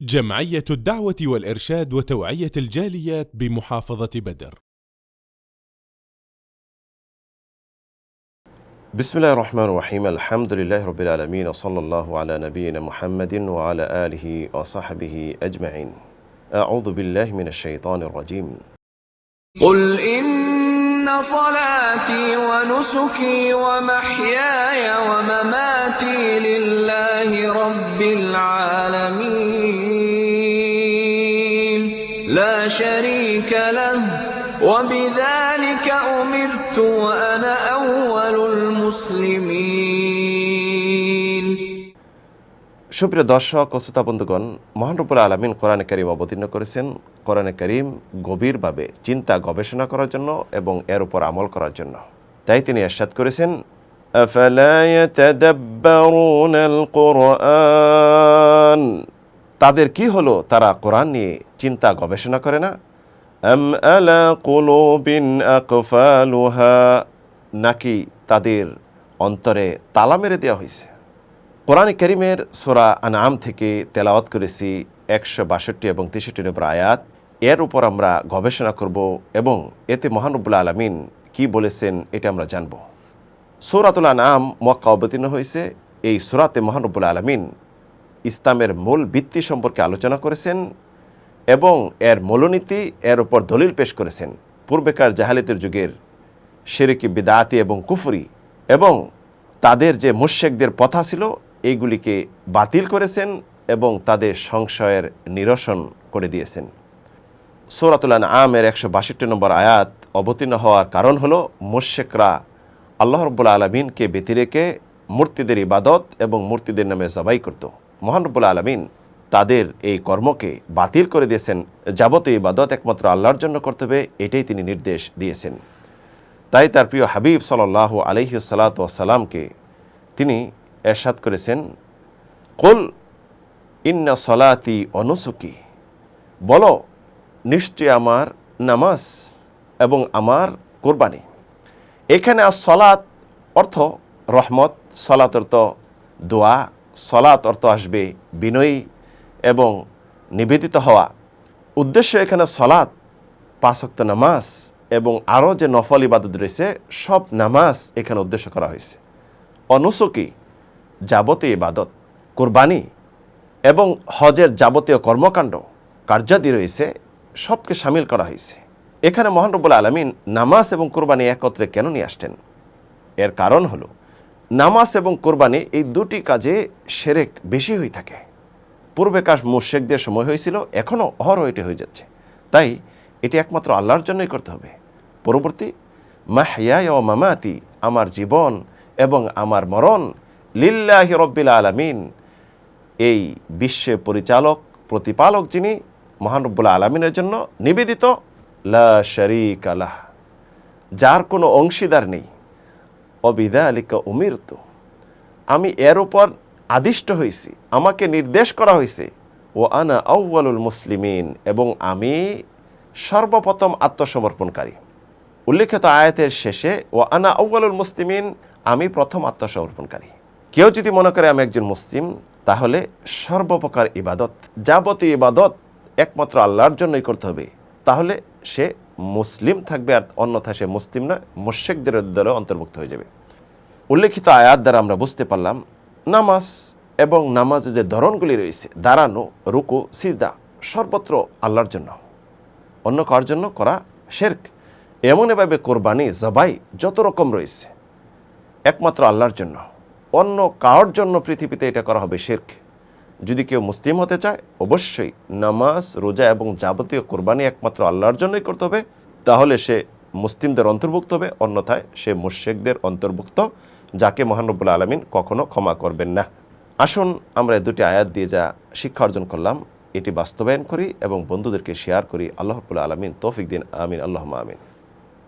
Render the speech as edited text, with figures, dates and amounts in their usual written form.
جمعية الدعوة والإرشاد وتوعية الجاليات بمحافظة بدر. بسم الله الرحمن الرحيم. الحمد لله رب العالمين، وصلى الله على نبينا محمد وعلى آله وصحبه أجمعين. أعوذ بالله من الشيطان الرجيم. قل إن صلاتي ونسكي ومحياي ومماتي لله رب العالمين لا شريك له وبذلك أمرت وأنا أول المسلمين। সুপ্রিয় দর্শক ও শ্রোতা বন্ধুগণ, মহান রব্বুল আলামিন কোরআনে কারীম অবতীর্ণ করেছেন কোরআনে কারীম গভীরভাবে চিন্তা গবেষণা করার জন্য এবং এর উপর আমল করার জন্য। তাই তিনি ইরশাদ করেছেন, আফালা ইয়াতাদাব্বারুনাল কুরআন, তাদের কি হলো, তারা কোরআন নিয়ে চিন্তা গবেষণা করে না? আম আলা কুলুবিন আকফালুহা, নাকি তাদের অন্তরে তালা মেরে দেওয়া হয়েছে। কোরআন কারীমের সূরা আনআম থেকে তেলাওয়াত করেছি 162 এবং 63 নম্বর আয়াত। এর উপর আমরা গবেষণা করব এবং এতে মহান রব্বুল আলামিন কি বলেছেন এটা আমরা জানব। সূরাতুল আনআম মক্কা অবতীর্ণ হয়েছে। এই সূরাতে মহান রব্বুল আলামিন ইসলামের মূল ভিত্তি সম্পর্কে আলোচনা করেছেন এবং এর মূলনীতি, এর উপর দলিল পেশ করেছেন। পূর্বেকার জাহালিয়াতের যুগের শিরকি, বিদআতি এবং কুফরি এবং তাদের যে মুশরিকদের প্রথা ছিল এইগুলিকে বাতিল করেছেন এবং তাদের সংশয়ের নিরসন করে দিয়েছেন। সূরাতুল আনআমের 162 নম্বর আয়াত অবতীর্ণ হওয়ার কারণ হলো মুশরিকরা আল্লাহ রাব্বুল আলামিনকে ব্যতি রেখে মূর্তিদের ইবাদত এবং মূর্তিদের নামে জবাই করত। মহান রব্বুল আলামিন তাদের এই কর্মকে বাতিল করে দিয়েছেন। যাবতীয় ইবাদত একমাত্র আল্লাহর জন্য করতে হবে, এটাই তিনি নির্দেশ দিয়েছেন। তাই তার প্রিয় হাবিব সাল্লাল্লাহু আলাইহি সাল্লাতু ওয়াসসালামকে তিনি ইরশাদ করেছেন, কুল ইন্না সলাতি ওয়া নুসুকি, বলো নিশ্চয় আমার নামাজ এবং আমার কুরবানি। এখানে সলাত অর্থ রহমত, সলাত অর্থ দোয়া, সলাত অর্থ আসবে বিনয়ী এবং নিবেদিত হওয়া। উদ্দেশ্য এখানে সলাত, 5 ওয়াক্ত নামাজ এবং আরও যে নফল ইবাদত রয়েছে সব নামাজ এখানে উদ্দেশ্য করা হয়েছে। অনুসুকি যাবতীয় ইবাদত, কুরবানি এবং হজের যাবতীয় কর্মকাণ্ড কার্যাদি রয়েছে, সবকে সামিল করা হয়েছে। এখানে মহান রব্বুল আলামিন নামাজ এবং কুরবানি একত্রে কেন নিয়ে আসতেন? এর কারণ হলো নামাজ এবং কুরবানি এই দুটি কাজে শিরক বেশি হয়ে থাকে। পূর্বেকার মুশরিকদের সময় হয়েছিল, এখনও অহরহ এটি হয়ে যাচ্ছে। তাই এটি একমাত্র আল্লাহর জন্যই করতে হবে। পরবর্তী মাহইয়ায়া ওয়া মামাতি, আমার জীবন এবং আমার মরণ লিল্লাহি রব্বিল আলামিন, এই বিশ্বের পরিচালক প্রতিপালক যিনি মহান রব্বুল আলামিনের জন্য নিবেদিত, লা শারীকা লাহ, যার কোনো অংশীদার নেই। ওয়াবিযালিকা উমিরতু, আমি এর উপর আদিষ্ট হয়েছি, আমাকে নির্দেশ করা হয়েছে। ওয়া আনা আউয়ালুল মুসলিমিন, এবং আমি সর্বপ্রথম আত্মসমর্পণকারী। উল্লেখিত আয়াতের শেষে ওয়া আনা আউয়ালুল মুসলিমিন, আমি প্রথম আত্মসমর্পণকারী। কেউ যদি মনে করে আমি একজন মুসলিম, তাহলে সর্বপ্রকার ইবাদত, যাবতীয় ইবাদত একমাত্র আল্লাহর জন্যই করতে হবে, তাহলে সে মুসলিম থাকবে, আর অন্যথায় সে মুসলিম নয়, মুশরিকদের দলে অন্তর্ভুক্ত হয়ে যাবে। উল্লেখিত আয়াত দ্বারা আমরা বুঝতে পারলাম নামাজ এবং নামাজে যে ধরনগুলি রয়েছে, দাঁড়ানো, রুকু, সিজদা, সর্বত্র আল্লাহর জন্য, অন্য কার জন্য করা শিরক। এমন এভাবে কোরবানি, জবাই যত রকম রয়েছে একমাত্র আল্লাহর জন্য, অন্য কার জন্য পৃথিবীতে এটা করা হবে শিরক। যদি কেউ মুসলিম হতে চায়, অবশ্যই নামাজ, রোজা এবং যাবতীয় কোরবানি একমাত্র আল্লাহর জন্যই করতে হবে, তাহলে সে মুসলিমদের অন্তর্ভুক্ত হবে, অন্যথায় সে মুশরিকদের অন্তর্ভুক্ত, যাকে মহান রব্বুল আলামিন কখনো ক্ষমা করবেন না। আসুন আমরা দুটি আয়াত দিয়ে যা শিক্ষা অর্জন করলাম এটি বাস্তবায়ন করি এবং বন্ধুদেরকে শেয়ার করি। আল্লাহ রাব্বুল আলামিন তৌফিক দিন। আমিন, আল্লাহুম্মা আমিন।